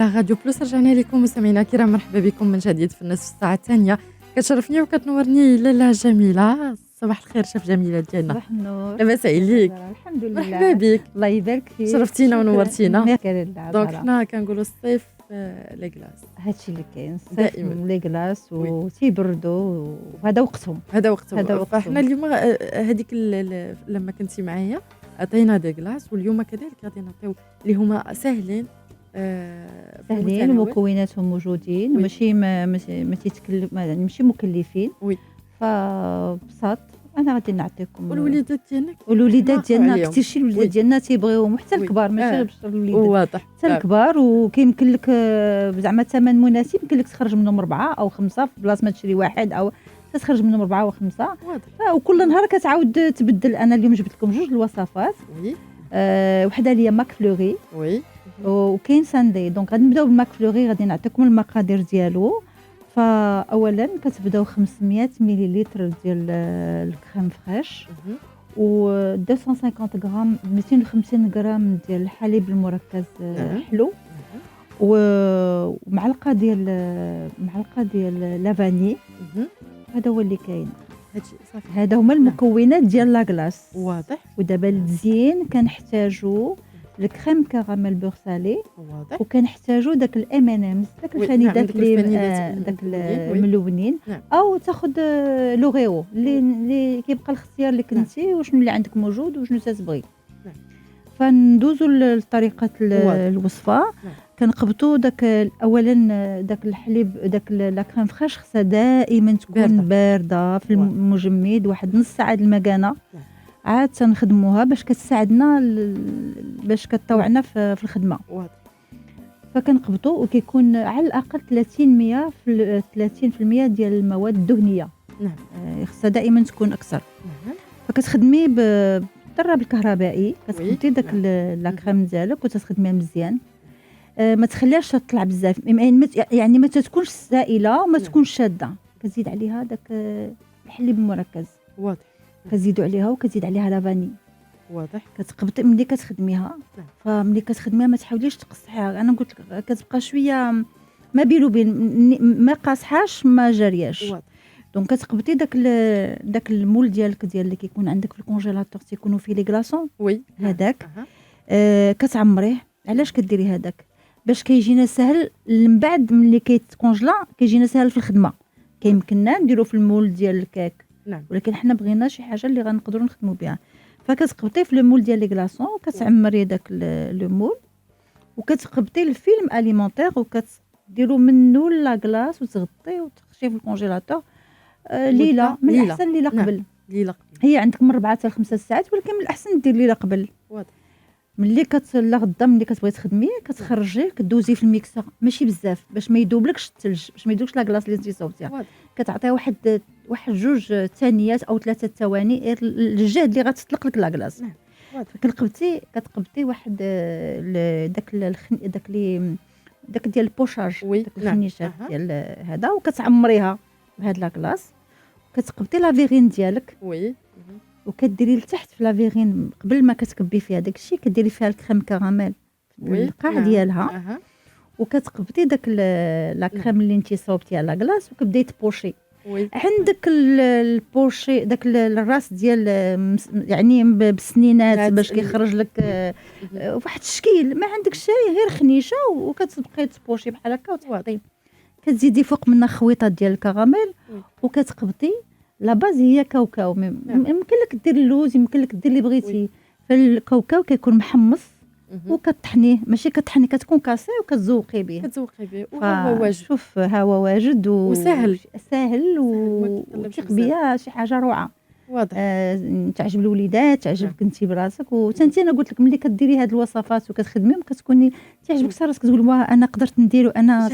على راديو بلوس. رجعنا لكم مستمعينا الكرام، مرحبا بكم من جديد في النصف الساعة الثانية. كتشرفني وكتنورني لاله جميلة. صباح الخير شاف جميلة ديالنا. صباح النور. لاباس عليك؟ الحمد لله. مرحبا بك، الله يبارك فيك. شرفتينا ونورتينا. دونك حنا حنا كنقولوا الصيف لي كلاص، هادشي اللي كاين الصيف دائما لي كلاص وتيبردوا وهذا وقتهم. هذا وقتهم. فاحنا اليوم هذيك لما كنتي معايا عطينا دي كلاص، واليوم كذلك غادي نعطيو اللي هما ساهلين سهلين ومكوناتهم موجودين. ماشي ما تيتكلف، ماشي مكلفين. فبساط انا غادي نعطيكم. والوليدات ديالنا كثير شي الوليدات ديالنا تيبغيوهم، حتى الكبار ماشي غير الوليدات، واضح حتى الكبار. وكيمكن لك زعما ثمن مناسب، يمكن لك تخرج منهم 4 أو 5 في بلاصه ما تشري واحد، او تخرج منهم 4 و 5. وكل نهار كتعاود تبدل. انا اليوم جبت لكم 2 الوصفات. وحده اللي هي ماك فلوري وكاين ساندي. دونك غادي نبداو بالماك فلوري، غادي نعطيكم المقادير ديالو. فاولا كتبداو 500 مليلتر ديال الكريم فريش، و 250 غرام 250 غرام ديال الحليب المركز حلو، ومعلقه ديال لافاني. هذا هو اللي كاين. هذا هما المكونات ديال لاكلاص. واضح. ودابا للتزيين كنحتاجو الكريم كراميل بور سالي، واضح. وكنحتاجو داك الام ان امز، داك الفانيدات اللي داك الملونين. او تاخذ لوغيو اللي كيبقى الاختيار اللي كنتي وشنو اللي عندك موجود وشنو تتبغي. فندوزو لطريقه الوصفه. كنقبطوا اولا داك الحليب، داك لا كريم فريش خصها دائما تكون بارده في المجمد، واحد نص ساعه المكانه. عاد تنخدموها باش كتساعدنا باش كتطوعنا في الخدمه. فكنقبطوا وكيكون على الاقل 30% ديال المواد الدهنيه. خصها دائما تكون اكثر. فكتخدمي بالضرب الكهربائي، كتقبطي داك لا كريم ديالك وتخدميها مزيان. ما تخليهاش تطلع بزاف، يعني ما تكونش سائله وما تكونش شاده. كتزيد عليها داك الحليب المركز. واضح. كتزيدوا عليها وكتزيد عليها لافاني. واضح. كتقبطي ملي كتخدميها. فملي كتخدميها ما تحاوليش تقصحيها. انا قلت لك كتبقى شويه ما بين وبين، ما قاصحاش ما جارياش. واضح. دونك كتقبطي داك المول ديالك اللي كيكون عندك في الكونجيلاتور، تيكونوا فيه لي كلاصون. هذاك كتعمريه. علاش كديري هذاك؟ باش كيجينا سهل من بعد ملي كيتكونجلا، كيجينا سهل في الخدمه. كيمكننا نديرو في المول ديال الكيك. ولكن حنا بغينا شي حاجه اللي غنقدروا نخدموا بها. فكتقبطي في المول ديال لي كلاصون وكتعمري داك لو مول، وكتقبطي الفيلم اليمونتير وكتديروا منه لا كلاص وتغطيه وتخشيه في الكونجيلاتور ليله. من الاحسن ليله قبل. هي عندك من 4 حتى 5 ساعات، ولكن من الاحسن دير ليله قبل. ملي لا غدا ملي كتبغي تخدمي كتخرجيه كدوزي في الميكسر، ماشي بزاف باش ما يذوبلكش الثلج، باش ما يذوبش لا كلاص اللي انت صوبتيها. كتعطيها واحد 2 ثانيات او 3 ثواني للجهد اللي غتطلق لك لا كلاص. كتقبطي واحد داك ديال البوشاج، داك الخنيشات ديال هذا، وكتعمريها بهاد لا كلاص. كتقبطي لا فيغين ديالك. وكديري لتحت في لافيغين قبل ما كتكبي فيها داك الشيء، كديري فيها الكريم كراميل القاع ديالها. وكتقبطي داك لا كريم اللي انت صوبتيها لا كلاص، وكتبداي تبوشي. عندك البوشي داك الراس ديال يعني بسنينات باش كيخرج لك واحد الشكل. ما عندك شيء غير خنيشه، وكتبقاي تبوشي بحال هكا وتحطي. كتزيدي فوق منها خويطه ديال الكراميل وكتقبطي. لا باز هي كاوكاو. يمكن لك دير اللوز، يمكن لك دير اللي بغيتي. فالكاوكاو كيكون محمص وكطحنيه، ماشي كطحني، كتكون كاسي وكتزوقي به. وهو واجد. شوف ها هو واجد وسهل وتقبيه شي حاجه روعه. واضح. تعجب الوليدات، تعجبك انت براسك. وتنتي انا قلت لك ملي كديري هاد الوصفات وكتخدميهم كتكوني تعجبك راسك، كتقول واه انا قدرت نديرو، انا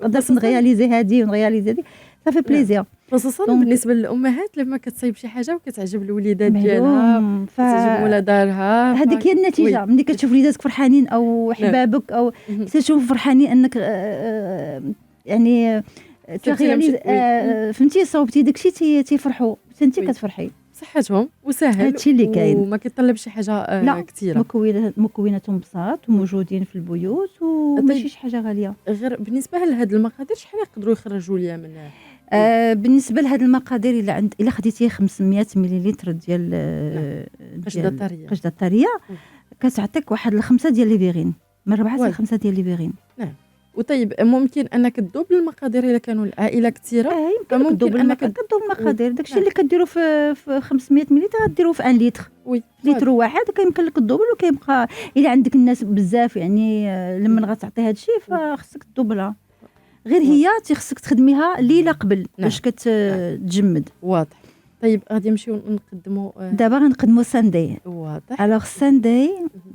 قدرت نغياليزي هادي ونغياليزي هادي. صافي بليزير. خصوصا بالنسبه للامهات لما كتصايب شي حاجه وكتعجب الوليدات ديالها، كتعجب ولا دارها. هذيك هي النتيجه. ملي كتشوف وليداتك فرحانين او حبابك او كتشوف فرحانين انك يعني فهمتي صوبتي داكشي تيفرحوا، انت كتفرحي. بصحتهم وسهل هادشي اللي كاين. وما كيطلبش شي حاجه لا، كثيره. مكوناتهم بساط وموجودين في البيوت وماشي شي حاجه غاليه. غير بالنسبه لهاد المقادير شحال يقدروا يخرجوا ليا من بالنسبه لهاد المقادير الا خديتي 500 مليلتر ديال قشده طريه كتعطيك واحد الخمسه ديال لي فيغين، من 4 حتى 5 ديال لي فيغين. وطيب ممكن انك تذوب المقادير الا كانوا العائله كثيره. يمكن تذوب المقادير. داكشي اللي كديروا في 500 مليلتر غديروا في 1 لتر. لتر واحد كيمكن لك تذوب وكيبقى الا عندك الناس بزاف يعني لما غتعطي هذا الشيء فخصك تذوبلها. غير هي خصك تخدميها ليله قبل باش كتجمد. واضح. طيب غادي نمشيو نقدموا دابا غنقدموا ساندي. واضح. الوغ ساندي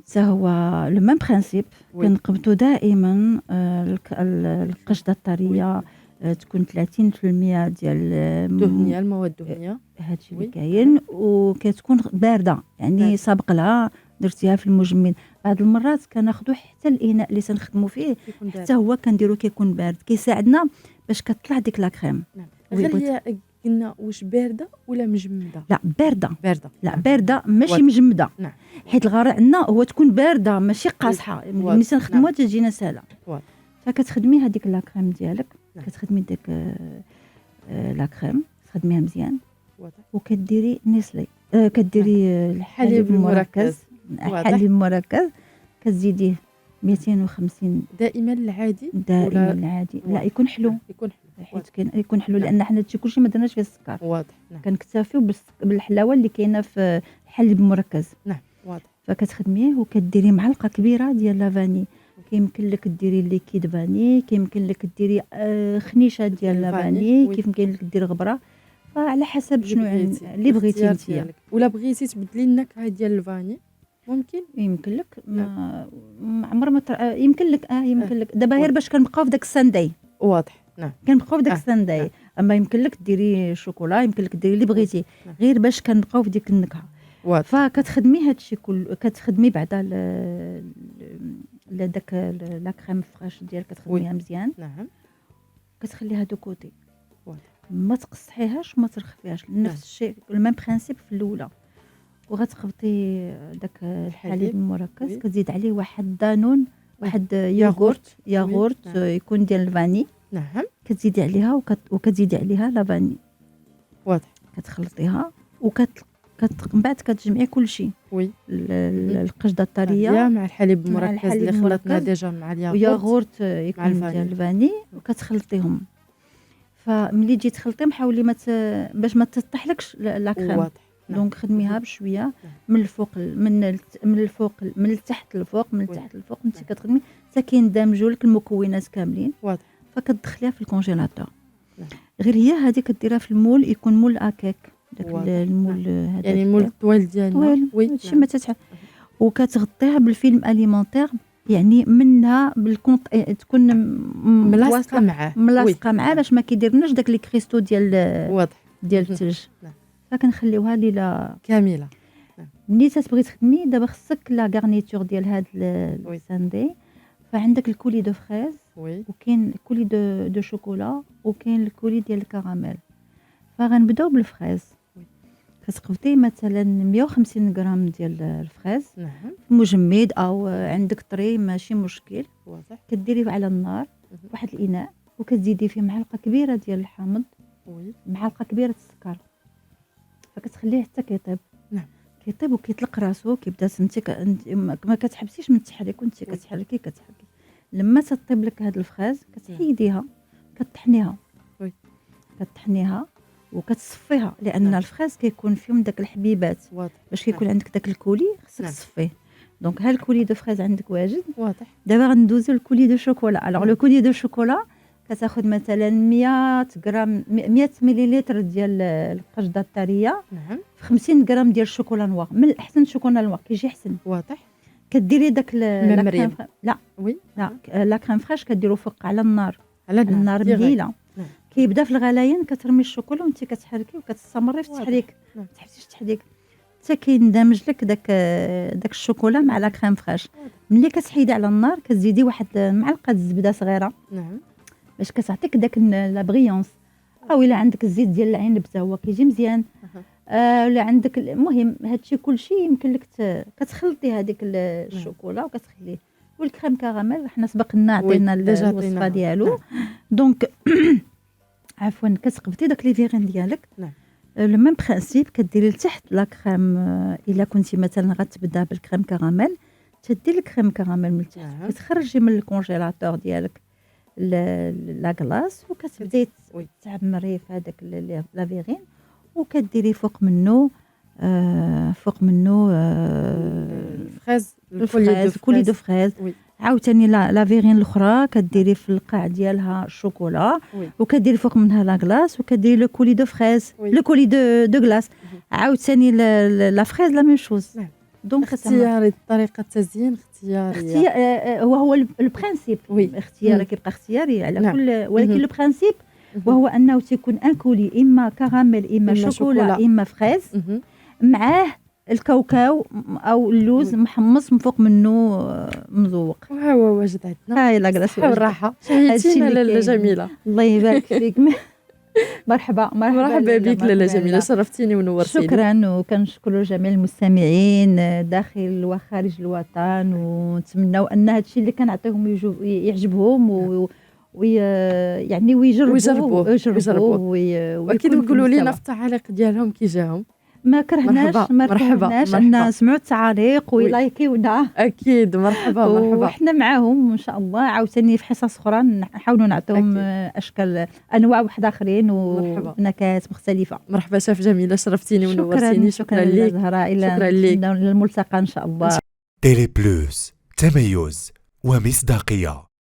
حتى هو لو ميم برينسيپ. كنقبطوا دائما القشده الطريه تكون 30% ديال الدهنيه، المواد الدهنيه، هادشي اللي كاين، وكتكون بارده يعني سابق لها درتيها في المجمد. بعض المرات كناخذوا حتى الاناء اللي تنخدموا فيه حتى هو كنديروا كيكون بارد، كيساعدنا باش كتطلع ديك لا كريم. غير هي قلنا واش بارده ولا مجمده؟ لا بارده. لا بارده ماشي مجمده. حيت الغرض عندنا هو تكون بارده ماشي قاصحه. ملي تنخدموها تجينا سهله. فكتخدمي هذيك لا كريم ديالك، كتخدمي ديك لا كريم تخدميها مزيان، وكديري نيسلي كديري الحليب المركز. الحليب المركز كتزيديه 250 دائما العادي. دائما العادي. لا يكون حلو. حيت يكون حلو لان حنا هادشي كلشي ما درناش فيه السكر. واضح. كنكتفيو بالحلاوه اللي كاينه في الحليب المركز. واضح. فكتخدميه وكديري معلقه كبيره ديال لافاني. كيمكن لك ديري ليكيد فاني، كيمكن لك ديري خنيشه ديال لافاني، كيمكن لك ديري غبره، فعلى حسب شنو اللي بغيتي انت. ولا بغيتي تبدلي النكهه ديال الفاني يمكن لك ما عمر ما يمكن لك يمكن لك دابا غير باش كنبقاو في داك الساندي. واضح. كنبقاو في داك الساندي. اما يمكن لك ديري شوكولا، يمكن لك ديري اللي بغيتي، غير باش كنبقاو في ديك النكهه. فكتخدمي هادشي كله، كتخدمي بعدا داك لا كريم فريش ديالك كتخدميها مزيان. كتخليها دو كوتي. ما تقصحيهاش وما ترخفيهاش. نفس الشيء الميم برينسيپ في الاولى. وغتخبطي داك الحليب المركز، كتزيد عليه واحد دانون، واحد ياغورت يكون ديال الفاني. كتزيدي عليها وكتزيدي عليها لافاني. واضح. كتخلطيها من بعد كتجمعي كل شيء. القشده الطريه مع الحليب المركز اللي خلطنا ديجا مع الياغورت يكون ديال الفاني، وكتخلطيهم. فملي تجي تخلطيهم حاولي باش ما تطيحلكش لا كريم. دونك خدميها بشويه من الفوق من التحت للفوق انت كتخدمي حتى كيندمجوا لك المكونات كاملين. فكتدخليها في الكونجيلاتور. غير هي هذه كديرها في المول، يكون مول اكيك داك المول هذا يعني المول الطويل ديالنا. هادشي ما تتحل. وكتغطيها بالفيلم اليمونتير، يعني منها تكون ملاصقه معاه باش ما كيديرناش داك لي كريستو ديال الثلج. فكنخليوها ليله كامله. ملي تبغي تخدمي دابا خصك لا غارنيتور ديال هاد الساندي. فعندك الكولي دو فريز، وكاين الكولي دو شوكولا، وكاين الكولي ديال الكراميل. فغنبداو بالفريز. كتقبطي مثلا 150 غرام ديال الفريز مجمد او عندك طري ماشي مشكل. كديريه على النار واحد الاناء، وكتزيدي فيه معلقه كبيره ديال الحامض، معلقه كبيره السكر. فكتخليه حتى كيطيب. كيطيب وكيطلق راسو، كيبدا ما كتحبسيش من التحريك، وانت كتحركي لما تطيب لك هاد الفريز كتحيديها، كتطحنيها وكتصفيها، لان الفريز كيكون فيهم داك الحبيبات. باش كيكون عندك داك الكولي خصك تصفيه. دونك ها الكولي دو فريز عندك واجد. دابا غندوزو الكولي دو شوكولا. الوغ لو كولي دو شوكولا كتاخذ مثلا 100 غرام 100 مليلتر ديال القشده الطريه. في 50 غرام ديال الشوكولا نوار. من الاحسن الشوكولا نوار كيجي احسن. كديري داك لا كريم فريش كديرو فوق على النار مليله. كيبدا في الغلايين كترمي الشوكولا وانت كتحركي وكتستمري في التحريك. ما تحبسيش التحريك حتى كيندمج لك داك الشوكولا مع لا كريم فريش. ملي كتحيدي على النار كتزيدي واحد معلقه الزبده صغيره باش كتعطيك داك لا بريونس. او الا عندك الزيت ديال العنب حتى هو كيجي مزيان. ولا عندك المهم هادشي كلشي يمكن لك كتخلطي هذيك الشوكولا وكتخليه والكريم كراميل. حنا سبق لنا عطينا الوصفه ديالو. دونك عفوا كتقبطي داك لي فيغين ديالك. نعم. لو ميم برينسيپ كديري لتحت لا كريم. الا كنتي مثلا غتبدا بالكريم كراميل تدي الكريم كراميل من تحت. كتخرجي من الكونجيلاتور ديالك لا كلاص وكتبداي تعمري في هذاك لا فيغين وكديري فوق منه الفريز الكولي دو فريز. عاوتاني لا فيغين الاخرى كديري في القاع ديالها الشوكولا وكديري فوق منها لا كلاص وكديري لو كولي دو فريز لو كولي دو كلاص. عاوتاني لا فريز لا ميم شوز. دونك اختياري طريقه التزيين اختياري هو البرينسيپ. اختياري كيبقى اختياري على كل، ولكن لو برينسيپ وهو انه تيكون ان كولي اما كراميل اما شوكولا اما فريز معاه الكاوكاو او اللوز محمص من فوق منه مزوق. ها هو واجد عندنا. هاي لا كلاص والراحه. شهيتينا لاله جميله. الله يبارك فيك. مرحبا بك لاله جميله، شرفتيني ونورتيني. شكرا. وكنشكروا جميع المستمعين داخل وخارج الوطن ونتمنوا ان هذا الشيء اللي كنعطيهم يعجبهم يعني ويجربوه واكيد يقولوا لنا في التعاليق ديالهم كي جاهم. ما كرهناش ان سمعوا التعاليق ويلايكيونا. اكيد مرحبا وحنا معاهم ان شاء الله. عاوتاني في حصص اخرى نحاولوا نعطيهم اشكال انواع واحد اخرين ونكهات مختلفه. مرحبا شاف جميله، شرفتيني ونورتيني. شكرا لك زهراء. الى الملتقى ان شاء الله. تيلي بلوس، تميز ومصداقيه.